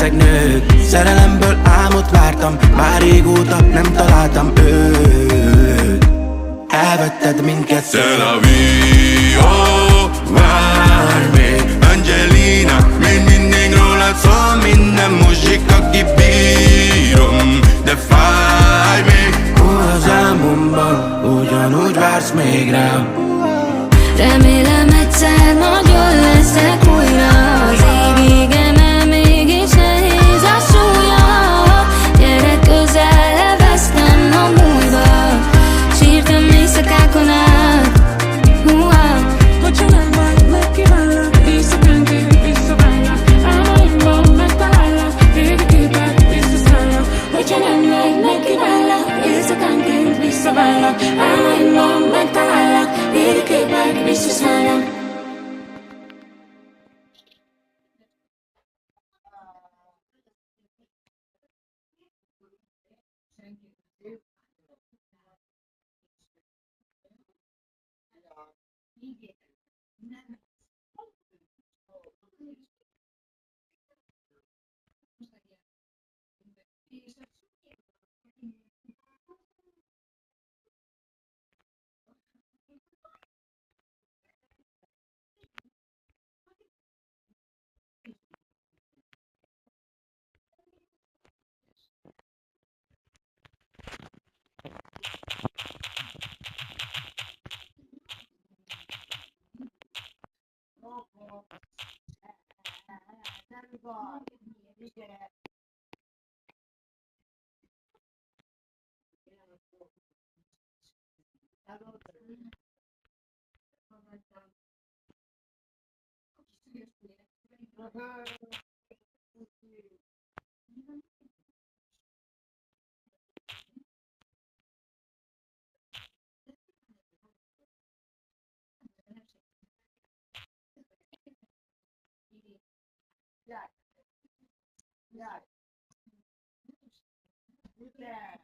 rengeteg nőt. Szerelemből álmot vártam, már régóta nem találtam őt. Elvetted mindkettőt. C'est la vie, oh, várj még Angelina, még mindig rólad szól minden muzsik, aki bírom, de fáj még. Az álmomban ugyanúgy vársz még rám. Remélem egyszer nagyon leszek újra. Az ég égem, mégis nehéz a súlya. Gyere közel, levesztem a múlva. Sírtam éjszakákon át. Hogyha nem vagy, megkívállak, éjszakánként visszavállak. Álmaimban megtalállak, régi képek visszaszállak. Hogyha nem vagy, megkívállak, éjszakánként visszavállak. Álmaimban megtalállak, régi képek visszaszállnak. Yeah.